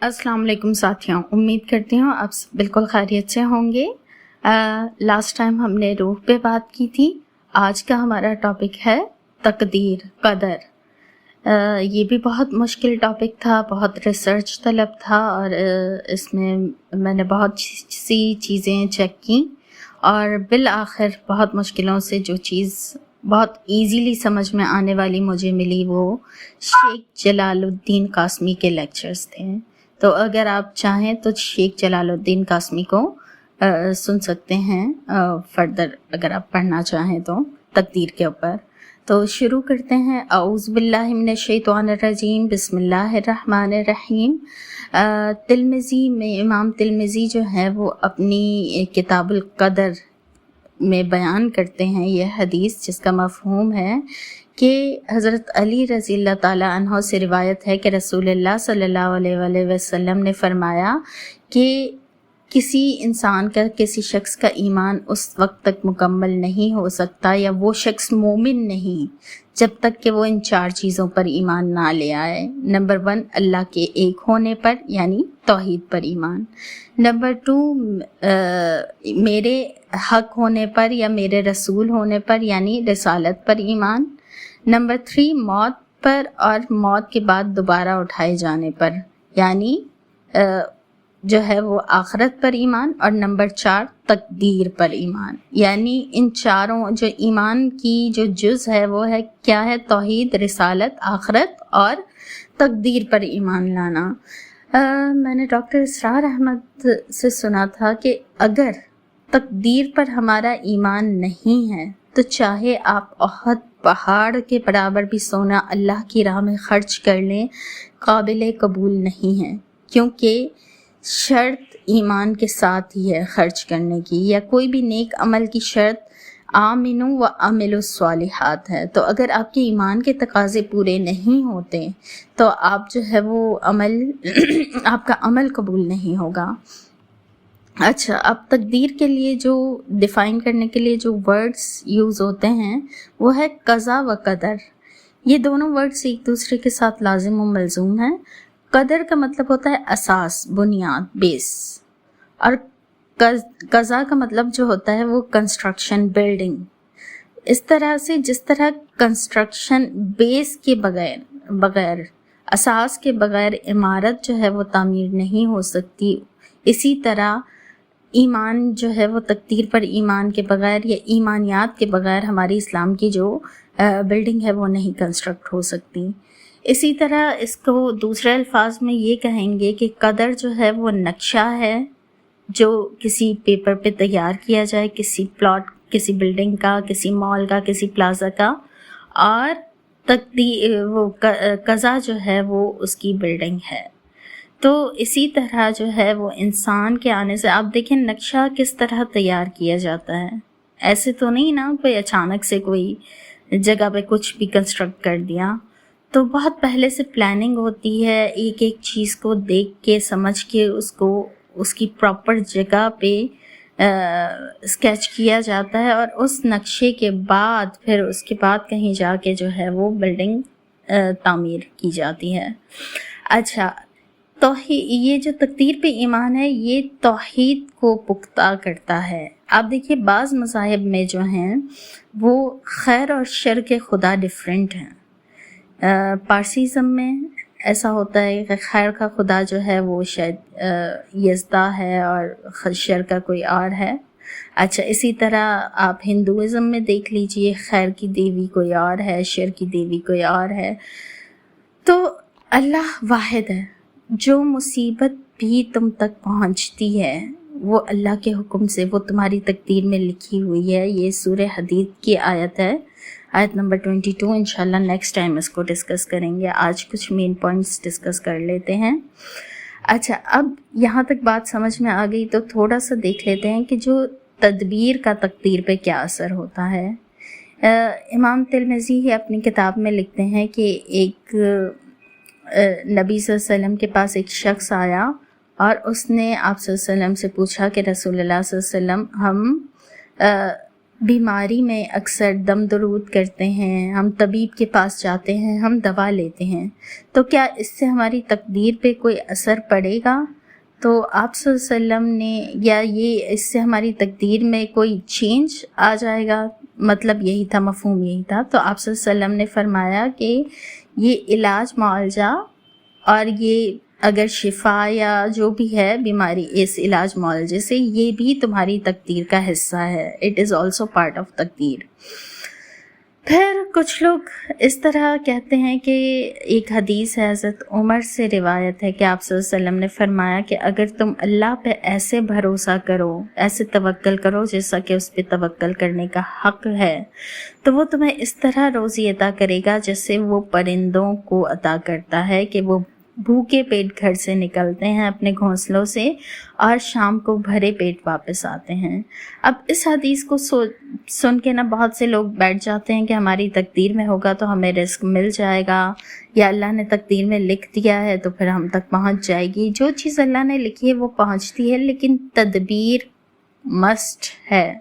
अस्सलाम वालेकुम साथियों, उम्मीद करती हूँ आप बिल्कुल खैरियत से होंगे। लास्ट टाइम हमने रूह पे बात की थी। आज का हमारा टॉपिक है तकदीर, कदर। ये भी बहुत मुश्किल टॉपिक था, बहुत रिसर्च तलब था और इसमें मैंने बहुत सी चीज़ें चेक की और बिल आखिर बहुत मुश्किलों से जो चीज़ बहुत इजीली समझ में आने वाली मुझे मिली वो शेख जलालुद्दीन कासमी के लेक्चर्स थे। तो अगर आप चाहें तो शेख जलालुद्दीन कासमी को सुन सकते हैं फर्दर, अगर आप पढ़ना चाहें तो तकदीर के ऊपर। तो शुरू करते हैं। औज़ु बिल्लाहि मिनश शैतानिर रजीम, बिस्मिल्लाहिर रहमानिर रहीम। तिर्मिज़ी में इमाम तिर्मिज़ी जो है वो अपनी किताबुल कदर में बयान करते हैं ये हदीस, जिसका मफ़हूम है कि हज़रत अली रज़ी अल्लाह ताला अन्हो से रिवायत है कि रसूलुल्लाह सल्लल्लाहु अलैहि वसल्लम ने फरमाया कि किसी इंसान का, किसी शख्स का ईमान उस वक्त तक मुकम्मल नहीं हो सकता या वो शख्स मोमिन नहीं जब तक कि वो इन 4 चीज़ों पर ईमान ना ले आए। नंबर 1, अल्लाह के एक होने पर यानी तौहीद पर ईमान। नंबर 2, मेरे हक होने पर या मेरे रसूल होने पर यानी रिसालत पर ईमान। नंबर 3, मौत पर और मौत के बाद दोबारा उठाए जाने पर यानी जो है वो आखिरत पर ईमान। और नंबर 4, तकदीर पर ईमान। यानी इन चारों जो ईमान की जो जुज़ है वो है क्या है? तौहीद, रिसालत, आखिरत और तकदीर पर ईमान लाना। मैंने डॉक्टर इसरार अहमद से सुना था कि अगर तकदीर पर हमारा ईमान नहीं है तो चाहे आप बहुत पहाड़ के बराबर भी सोना अल्लाह की राह में खर्च कर लें, काबिल कबूल नहीं है, क्योंकि शर्त ईमान के साथ ही है खर्च करने की। या कोई भी नेक अमल की शर्त आमिनु व अमिलु स्वालिहात है। तो अगर आपके ईमान के तकाजे पूरे नहीं होते तो आप जो है वो अमल आपका अमल कबूल नहीं होगा। अच्छा, अब तकदीर के लिए जो डिफ़ाइन करने के लिए जो वर्ड्स यूज़ होते हैं वो है कज़ा व कदर। ये दोनों वर्ड्स एक दूसरे के साथ लाजिम व मलज़ूम हैं। कदर का मतलब होता है असास, बुनियाद, बेस, और कज़ा का मतलब जो होता है वो कंस्ट्रक्शन, बिल्डिंग। इस तरह से जिस तरह कंस्ट्रक्शन बेस के बगैर असास के बगैर इमारत जो है वो तामीर नहीं हो सकती, इसी तरह ईमान जो है वो तकदीर पर ईमान के बगैर या ईमानियात के बगैर हमारी इस्लाम की जो बिल्डिंग है वो नहीं कंस्ट्रक्ट हो सकती। इसी तरह इसको दूसरे अल्फाज में ये कहेंगे कि कदर जो है वो नक्शा है जो किसी पेपर पे तैयार किया जाए, किसी प्लॉट, किसी बिल्डिंग का, किसी मॉल का, किसी प्लाजा का, और तकदीर वो कज़ा जो है वो उसकी बिल्डिंग है। तो इसी तरह जो है वो इंसान के आने से आप देखें नक्शा किस तरह तैयार किया जाता है। ऐसे तो नहीं ना कोई अचानक से कोई जगह पे कुछ भी कंस्ट्रक्ट कर दिया। तो बहुत पहले से प्लानिंग होती है, एक एक चीज़ को देख के समझ के उसको उसकी प्रॉपर जगह पे स्केच किया जाता है और उस नक्शे के बाद फिर उसके बाद कहीं जाके जो है वो बिल्डिंग तामीर की जाती है। अच्छा, तो ये जो तकदीर पे ईमान है ये तौहीद को पुख्ता करता है। आप देखिए बाज़ मज़ाहिब में जो हैं वो खैर और शर के खुदा डिफरेंट हैं। पारसीज़म में ऐसा होता है कि खैर का खुदा जो है वो शायद यज़दा है और शर का कोई और है। अच्छा, इसी तरह आप हिंदुइज़म में देख लीजिए, खैर की देवी कोई और है, शर की देवी कोई और है। तो अल्लाह वाहिद है। जो मुसीबत भी तुम तक पहुंचती है वो अल्लाह के हुक्म से, वो तुम्हारी तकदीर में लिखी हुई है। ये सूरह हदीद की आयत है, आयत नंबर 22। इंशाल्लाह नेक्स्ट टाइम इसको डिस्कस करेंगे। आज कुछ मेन पॉइंट्स डिस्कस कर लेते हैं। अच्छा, अब यहाँ तक बात समझ में आ गई तो थोड़ा सा देख लेते हैं कि जो तदबीर का तकदीर पे क्या असर होता है। इमाम तिर्मिज़ी अपनी किताब में लिखते हैं कि एक नबी सल्लल्लाहु अलैहि वसल्लम के पास एक शख्स आया और उसने आप सल्लल्लाहु अलैहि वसल्लम से पूछा कि रसूलुल्लाह सल्लल्लाहु अलैहि वसल्लम, हम بیماری میں اکثر دم درود کرتے ہیں، ہم طبیب کے پاس جاتے ہیں، ہم دوا لیتے ہیں، تو کیا اس سے ہماری تقدیر پہ کوئی اثر پڑے گا؟ تو آپ صلی اللہ علیہ وسلم نے یا یہ اس سے ہماری تقدیر میں کوئی چینج آ جائے گا، مطلب یہی تھا، مفہوم یہی تھا۔ تو آپ صلی اللہ علیہ وسلم نے فرمایا کہ یہ علاج معالجہ اور یہ اگر شفا یا جو بھی ہے بیماری اس علاج معالجے سے، یہ بھی تمہاری تقدیر کا حصہ ہے، it is also part of تقدیر۔ پھر کچھ لوگ اس طرح کہتے ہیں کہ ایک حدیث ہے، حضرت عمر سے روایت ہے کہ آپ صلی اللہ علیہ وسلم نے فرمایا کہ اگر تم اللہ پہ ایسے بھروسہ کرو، ایسے توکل کرو جیسا کہ اس پہ توکل کرنے کا حق ہے، تو وہ تمہیں اس طرح روزی عطا کرے گا جیسے وہ پرندوں کو عطا کرتا ہے کہ وہ بھوکے پیٹ گھر سے نکلتے ہیں اپنے گھونسلوں سے اور شام کو بھرے پیٹ واپس آتے ہیں۔ اب اس حدیث کو سن کے نا بہت سے لوگ بیٹھ جاتے ہیں کہ ہماری تقدیر میں ہوگا تو ہمیں رزق مل جائے گا، یا اللہ نے تقدیر میں لکھ دیا ہے تو پھر ہم تک پہنچ جائے گی۔ جو چیز اللہ نے لکھی ہے وہ پہنچتی ہے، لیکن تدبیر مسٹ ہے۔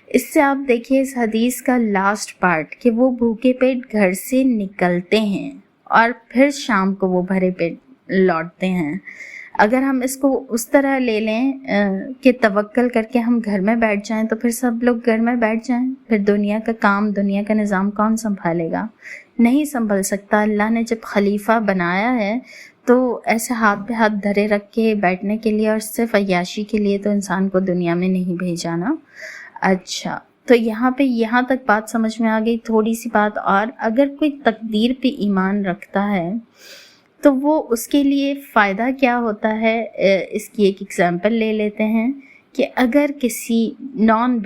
اس سے آپ دیکھیے اس حدیث کا لاسٹ پارٹ کہ وہ بھوکے پیٹ گھر سے نکلتے ہیں اور پھر شام کو وہ بھرے پیٹ لوٹتے ہیں۔ اگر ہم اس کو اس طرح لے لیں کہ توکل کر کے ہم گھر میں بیٹھ جائیں تو پھر سب لوگ گھر میں بیٹھ جائیں، پھر دنیا کا کام، دنیا کا نظام کون سنبھالے گا؟ نہیں سنبھل سکتا۔ اللہ نے جب خلیفہ بنایا ہے تو ایسے ہاتھ پہ ہاتھ دھرے رکھ کے بیٹھنے کے لیے اور صرف عیاشی کے لیے تو انسان کو دنیا میں نہیں بھیجا نا۔ اچھا، تو یہاں تک بات سمجھ میں آ گئی۔ تھوڑی سی بات اور، اگر کوئی تقدیر پہ ایمان رکھتا ہے تو وہ اس کے لیے فائدہ کیا ہوتا ہے، اس کی ایک ایگزامپل لے لیتے ہیں کہ اگر کسی نان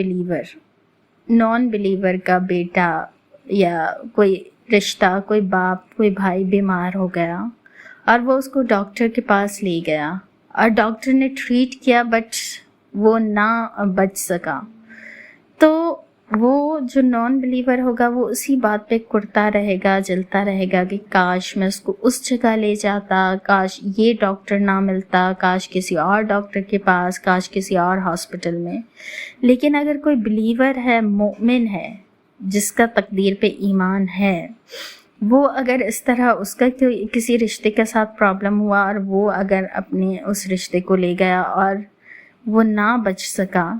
بلیور کا بیٹا یا کوئی رشتہ، کوئی باپ، کوئی بھائی بیمار ہو گیا اور وہ اس کو ڈاکٹر کے پاس لے گیا اور ڈاکٹر نے ٹریٹ کیا بٹ وہ نہ بچ سکا، تو وہ جو نان بلیور ہوگا وہ اسی بات پہ کرتا رہے گا، جلتا رہے گا کہ کاش میں اس کو اس جگہ لے جاتا، کاش یہ ڈاکٹر نہ ملتا، کاش کسی اور ڈاکٹر کے پاس، کاش کسی اور ہاسپٹل میں۔ لیکن اگر کوئی بلیور ہے، مومن ہے، جس کا تقدیر پہ ایمان ہے، وہ اگر اس طرح اس کا کسی رشتے کے ساتھ پرابلم ہوا اور وہ اگر اپنے اس رشتے کو لے گیا اور وہ نہ بچ سکا،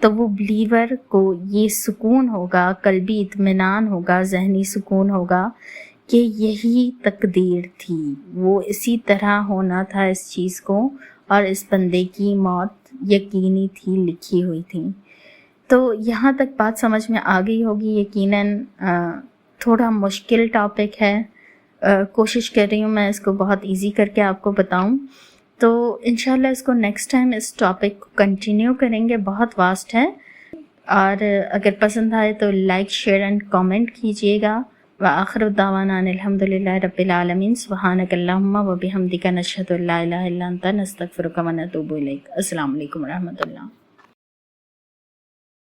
تو وہ بلیور کو یہ سکون ہوگا، قلبی اطمینان ہوگا، ذہنی سکون ہوگا کہ یہی تقدیر تھی، وہ اسی طرح ہونا تھا اس چیز کو، اور اس بندے کی موت یقینی تھی، لکھی ہوئی تھی۔ تو یہاں تک بات سمجھ میں آ گئی ہوگی۔ یقیناً تھوڑا مشکل ٹاپک ہے، کوشش کر رہی ہوں میں اس کو بہت ایزی کر کے آپ کو بتاؤں، تو انشاءاللہ اس کو نیکسٹ ٹائم اس ٹاپک کو کنٹینیو کریں گے، بہت واسٹ ہے۔ اور اگر پسند آئے تو لائک، شیئر اینڈ کامنٹ کیجیے گا۔ وآخر دعوانا ان الحمدللہ رب العالمین، سبحانک اللہم و بحمدک، نشہد ان لا الہ الا انت، نستغفرک و نتوب الیک۔ السلام علیکم ورحمۃ اللہ۔